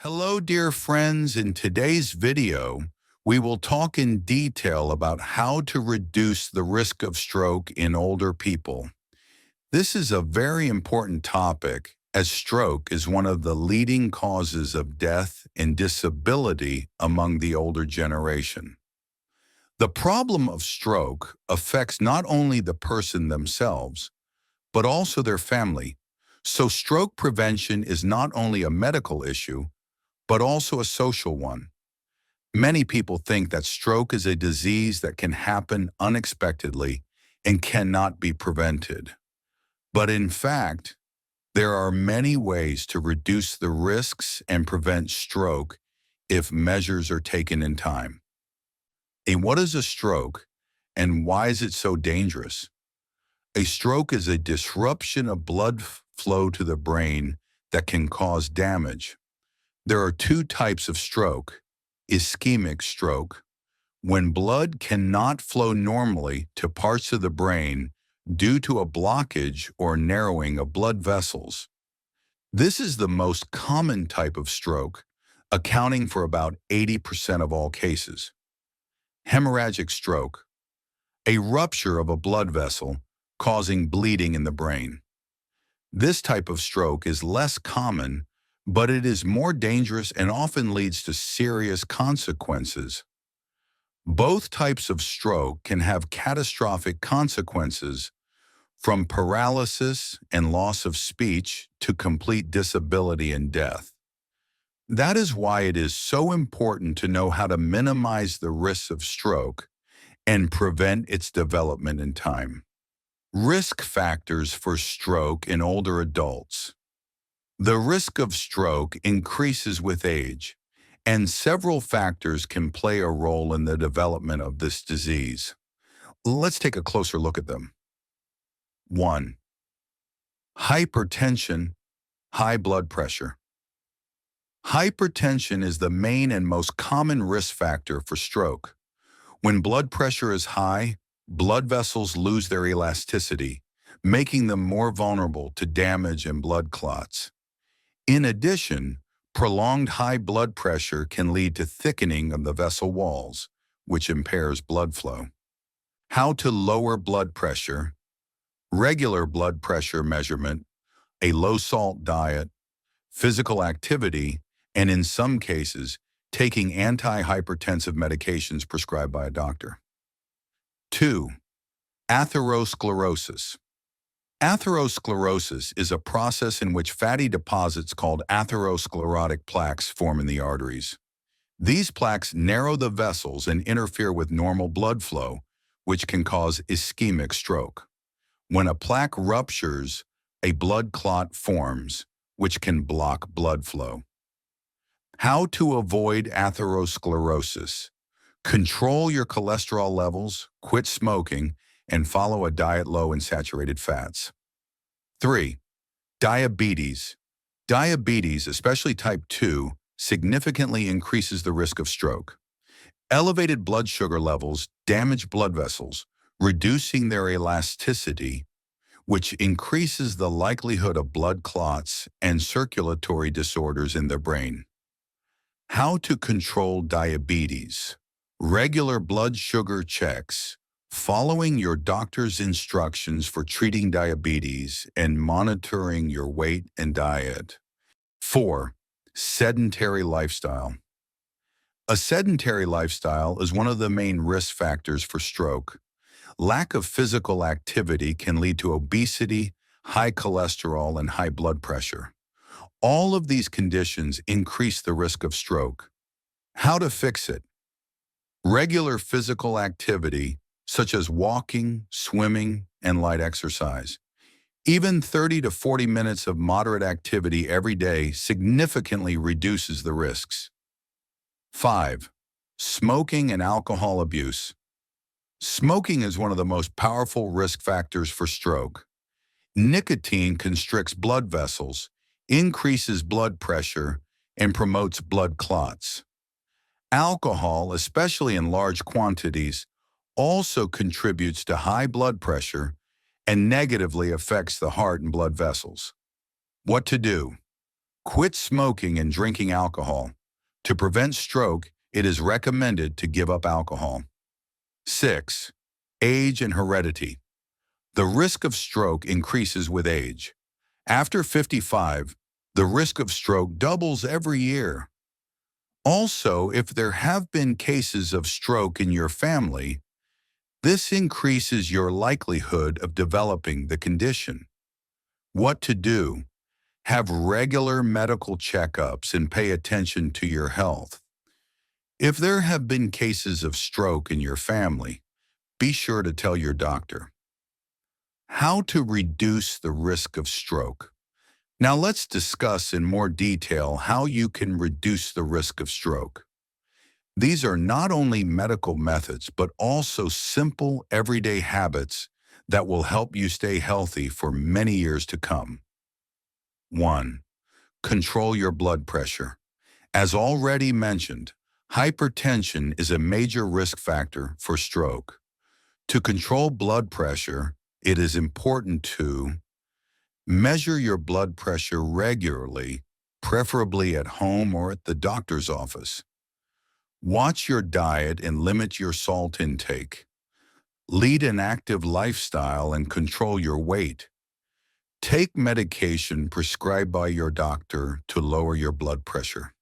Hello, dear friends. In today's video, we will talk in detail about how to reduce the risk of stroke in older people. This is a very important topic as stroke is one of the leading causes of death and disability among the older generation. The problem of stroke affects not only the person themselves, but also their family. So stroke prevention is not only a medical issue, but also a social one. Many people think that stroke is a disease that can happen unexpectedly and cannot be prevented. But in fact, there are many ways to reduce the risks and prevent stroke if measures are taken in time. And what is a stroke and why is it so dangerous? A stroke is a disruption of blood flow to the brain that can cause damage. There are two types of stroke: ischemic stroke, when blood cannot flow normally to parts of the brain due to a blockage or narrowing of blood vessels. This is the most common type of stroke, accounting for about 80% of all cases. Hemorrhagic stroke, a rupture of a blood vessel causing bleeding in the brain. This type of stroke is less common, but it is more dangerous and often leads to serious consequences. Both types of stroke can have catastrophic consequences, from paralysis and loss of speech to complete disability and death. That is why it is so important to know how to minimize the risks of stroke and prevent its development in time. Risk factors for stroke in older adults. The risk of stroke increases with age, and several factors can play a role in the development of this disease. Let's take a closer look at them. 1. Hypertension, high blood pressure. Hypertension is the main and most common risk factor for stroke. When blood pressure is high, blood vessels lose their elasticity, making them more vulnerable to damage and blood clots. In addition, prolonged high blood pressure can lead to thickening of the vessel walls, which impairs blood flow. How to lower blood pressure: regular blood pressure measurement, a low-salt diet, physical activity, and in some cases, taking antihypertensive medications prescribed by a doctor. 2. Atherosclerosis. Atherosclerosis is a process in which fatty deposits called atherosclerotic plaques form in the arteries. These plaques narrow the vessels and interfere with normal blood flow, which can cause ischemic stroke. When a plaque ruptures, a blood clot forms, which can block blood flow. How to avoid atherosclerosis: control your cholesterol levels, quit smoking, and follow a diet low in saturated fats. 3. Diabetes. Diabetes, especially type 2, significantly increases the risk of stroke. Elevated blood sugar levels damage blood vessels, reducing their elasticity, which increases the likelihood of blood clots and circulatory disorders in the brain. How to control diabetes: regular blood sugar checks, following your doctor's instructions for treating diabetes, and monitoring your weight and diet. 4. Sedentary lifestyle. A sedentary lifestyle is one of the main risk factors for stroke. Lack of physical activity can lead to obesity, high cholesterol, and high blood pressure. All of these conditions increase the risk of stroke. How to fix it: regular physical activity, such as walking, swimming, and light exercise. Even 30 to 40 minutes of moderate activity every day significantly reduces the risks. 5. Smoking and alcohol abuse. Smoking is one of the most powerful risk factors for stroke. Nicotine constricts blood vessels, increases blood pressure, and promotes blood clots. Alcohol, especially in large quantities, also contributes to high blood pressure and negatively affects the heart and blood vessels. What to do? Quit smoking and drinking alcohol. To prevent stroke, it is recommended to give up alcohol. 6. Age and heredity. The risk of stroke increases with age. After 55, the risk of stroke doubles every year. Also, if there have been cases of stroke in your family, this increases your likelihood of developing the condition. What to do? Have regular medical checkups and pay attention to your health. If there have been cases of stroke in your family, be sure to tell your doctor. How to reduce the risk of stroke. Now let's discuss in more detail how you can reduce the risk of stroke. These are not only medical methods, but also simple everyday habits that will help you stay healthy for many years to come. 1. Control your blood pressure. As already mentioned, hypertension is a major risk factor for stroke. To control blood pressure, it is important to measure your blood pressure regularly, preferably at home or at the doctor's office. Watch your diet and limit your salt intake. Lead an active lifestyle and control your weight. Take medication prescribed by your doctor to lower your blood pressure.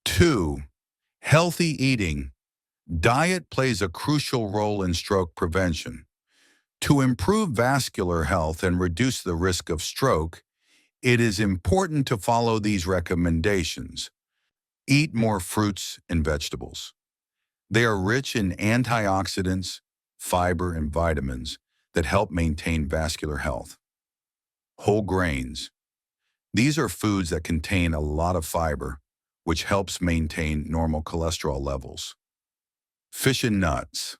2. Healthy eating. Diet plays a crucial role in stroke prevention. To improve vascular health and reduce the risk of stroke, it is important to follow these recommendations. Eat more fruits and vegetables. They are rich in antioxidants, fiber, and vitamins that help maintain vascular health. Whole grains. These are foods that contain a lot of fiber, which helps maintain normal cholesterol levels. Fish and nuts.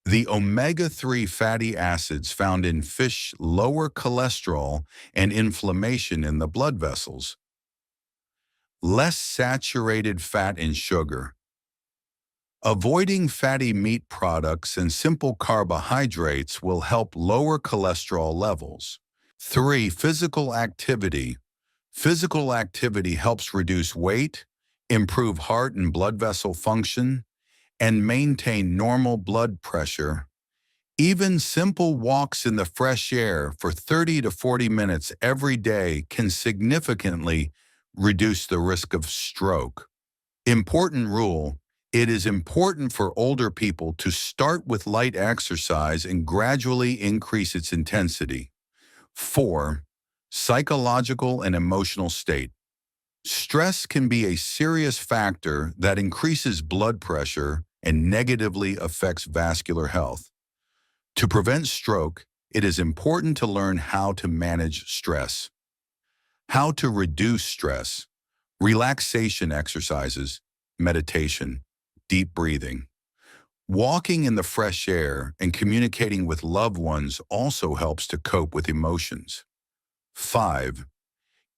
The omega-3 fatty acids found in fish lower cholesterol and inflammation in the blood vessels. Less saturated fat and sugar. Avoiding fatty meat products and simple carbohydrates will help lower cholesterol levels. 3. Physical activity. Physical activity helps reduce weight, improve heart and blood vessel function, and maintain normal blood pressure. Even simple walks in the fresh air for 30 to 40 minutes every day can significantly reduce the risk of stroke. Important rule: it is important for older people to start with light exercise and gradually increase its intensity. 4. Psychological and emotional state. Stress can be a serious factor that increases blood pressure and negatively affects vascular health. To prevent stroke, it is important to learn how to manage stress. How to reduce stress. Relaxation exercises, meditation, deep breathing. Walking in the fresh air and communicating with loved ones also helps to cope with emotions. 5.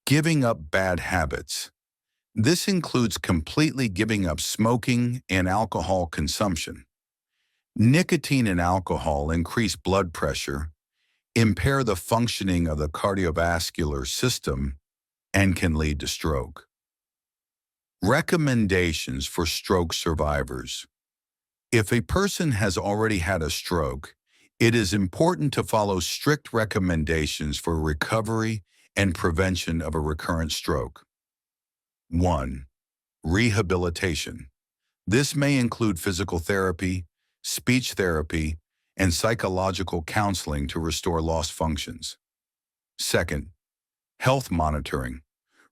Giving up bad habits. This includes completely giving up smoking and alcohol consumption. Nicotine and alcohol increase blood pressure, impair the functioning of the cardiovascular system, and can lead to stroke. Recommendations for stroke survivors. If a person has already had a stroke, it is important to follow strict recommendations for recovery and prevention of a recurrent stroke. 1. Rehabilitation. This may include physical therapy, speech therapy, and psychological counseling to restore lost functions. 2. Health monitoring.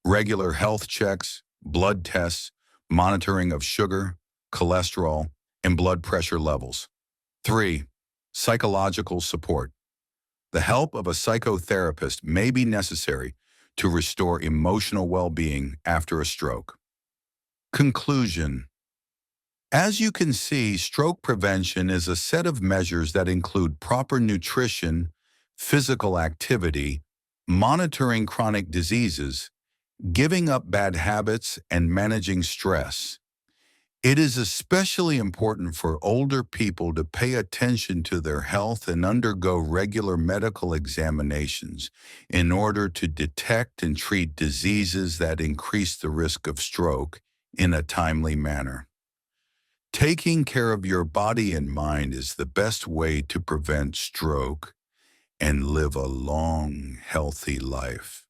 Regular health checks, blood tests, monitoring of sugar, cholesterol, and blood pressure levels. 3. Psychological support. The help of a psychotherapist may be necessary to restore emotional well-being after a stroke. Conclusion. As you can see, stroke prevention is a set of measures that include proper nutrition, physical activity, monitoring chronic diseases, giving up bad habits, and managing stress. It is especially important for older people to pay attention to their health and undergo regular medical examinations in order to detect and treat diseases that increase the risk of stroke in a timely manner. Taking care of your body and mind is the best way to prevent stroke and live a long, healthy life.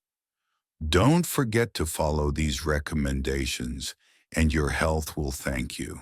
Don't forget to follow these recommendations, and your health will thank you.